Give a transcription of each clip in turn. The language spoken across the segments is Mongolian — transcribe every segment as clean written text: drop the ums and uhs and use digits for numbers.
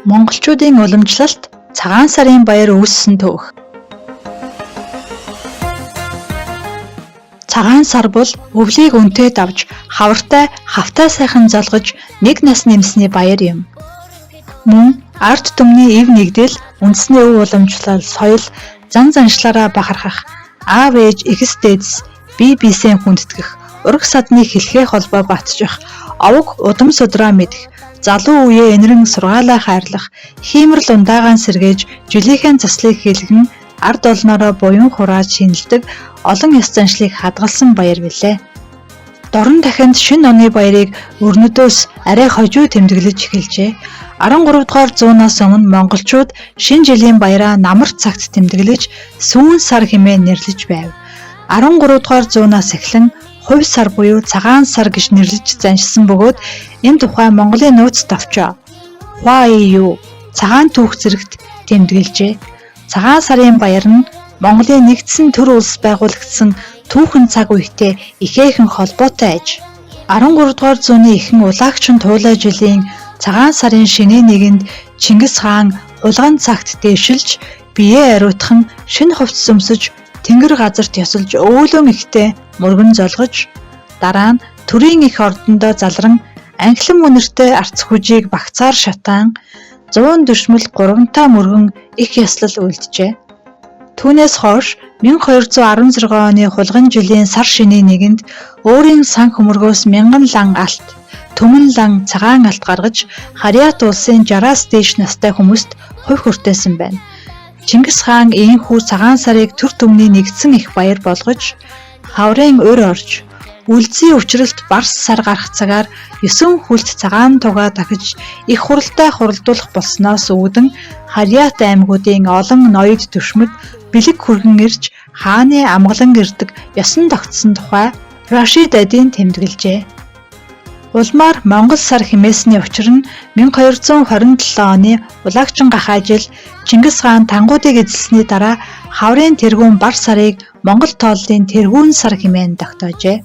Монголчуудын уламжлалт цагаан сарын баяр үүссэн түүх. Цагаан сар бол өвлийг өнтэй давж, хавартай хавтаа сайхан залгаж нэг нас нэмсний баяр юм. Мөн ард түмний эв нэгдэл, үндэсний өв уламжлал, соёл, зан заншлаараа бахархах, аав ээж эгс дээдс, бие биесээ хүндэтгэх, ураг садны хэлхээ холбоо батжих, овог удам судраа мэдэх, залуу үеэ энэрэн сургаалаа хайрлах, хиймэрл ундаагаан сэргээж, жилийнхэн заслыг хэлгэн, ард олноороо буян хурааж шинэлдэг олон ёс заншлыг хадгалсан баяр билээ. Дорн дахинд шинэ оны баярыг өрнөдөөс арай хожуу тэмдэглэж эхэлжээ. 13 дугаар зуунаас өмнө монголчууд шинэ жилийн баяраа намар цагт тэмдэглэж сүүн сар хэмээн нэрлэж байв. 13 дугаар зуунаас эхлэн хувь сар буюу цагаан сар гэж нэрлэж заншсан бөгөөд энэ тухай Монголын нууц товчоо Хуаию цагаан түүх зэрэгт тэмдэглэжээ. Цагаан сарын баяр нь Монголын нэгдсэн төр улс байгуулагдсан түүхэн цаг үетэй ихээхэн холбоотой аж. 13 дугаар зууны эхэн улаагчин туулай жилийн цагаан сарын шинэ нэгэнд Чингис хаан хулган цагт дэвшилж биеэ ариутхан шинэ хувцс өмсөж тэнгэр газарт ёсолж өөлөн ихтэй мөргөн золгож дараа нь төрийн их ордондоо залран анхлан үнэртэй арц хүжийг багцаар шатаан 100 дүршмэл 3 мөргөн их ёслол үлджээ. Түүнээс хойш 1216 оны хулган жилийн сар шинэ нэгэнд өөрийн сан хөмөргөөс 1000 лан алт, төмөн лан цагаан алт гаргаж Харьяат улсын 60-аас дээш настай хүмүүст хувь хүртээсэн байна. Чингис хаан ийхүү цагаан сарыг төр түмний нэгдсэн их баяр болгож хаврын өр орж үлзий өвчрэлт барс сар гарах цагаар 9 хүлт цагаан тугаа дахиж их хуралтай хуралдуулах болсноос үүдэн Харьяат аймагуудын олон ноёд түшмэд бэлэг хүргэн ирж хааны амгалан ирдэг ёсон тогтсон тухай Рашид Адийн тэмдэглэжээ. Улмаар Монгол сар хэмээсний учир нь 1227 оны Улаагчин гахай жил Чингис хаан тангуудыг эзэлсэний дараа хаврын тэргүүн бар сарыг Монгол тооллын тэргүүн сар хэмээн тогтоожээ.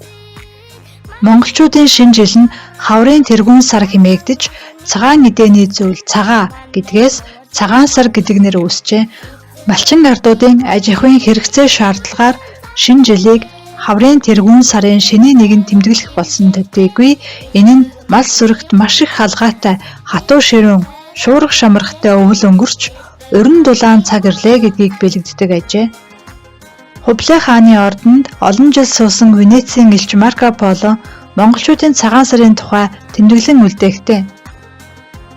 Монголчуудын шинэ жил нь хаврын тэргүүн сар хэмээгдэж цагаан эдэний зүйл цагаа гэдгээс цагаан сар гэдэг нэр үүсжээ. Малчин ардуудын аж ахуйн хэрэгцээ шаардлагаар шинэ жилийг хаврын тэргүүн сарын шинэ нэгэнд тэмдэглэх болсон төдийгүй энэ нь мал сүрэгт маш их халгаатай хатуу ширүүн шуурга шамрахтай өвөл өнгөрч өрн дулаан цаг ирлээ гэдгийг бэлэгддэг ажээ. Хубилай хааны ордонд олон жил суусан Венецийн элч Марко Поло монголчуудын цагаан сарын тухай тэмдэглэн үлдээхтэй.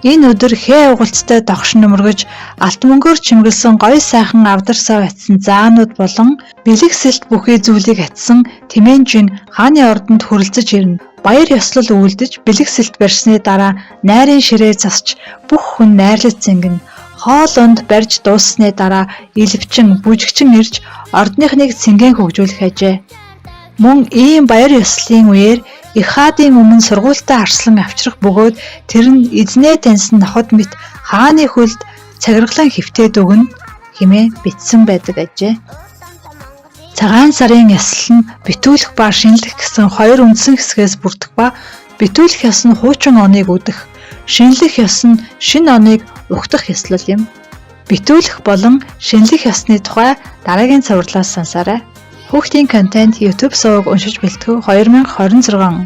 Энэ өдөр хээ угалцтай догш нөмөргөж алт мөнгөөр чимгэлсэн гоё сайхан авдарсаа атсан заанууд болон бэлэг сэлт бүхий зүйлийг атсан тэмээнжин хааны ордонд хүрэлцэж ирнэ. Баяр ёслол үйлдэж бэлэг сэлт барьсны дараа найрын ширээ засч бүх хүн найрлаж зингэн. Хоолонд барьж дууссаны дараа илвчин бүжигчин ирж ордныхныг цэнгэн хөгжүүлэх ажээ. Мөн ийм баяр ёслолын үеэр их хаадын өмнө сургуультай арслан авчрах бөгөөд тэр нь эзнээ таньсан ноход мэт хааны хөлд цагиргалан хөвтөөд өгнө хэмээн бичсэн байдаг ажээ. Цагаан сарын ёслол нь битүүлэх ба шинэлэх гэсэн хоёр үндсэн хэсгээс бүрдэх ба битүүлэх ёс нь хуучин оныг үдэх, шинэлэх ёс нь шинэ оныг угтах ёслол юм. Битүүлэх болон шинэлэх ёсны тухай дараагийн цувралаас сонсоорой. Хүүхдийн контент YouTube суваг уншиж бэлтгэв 2026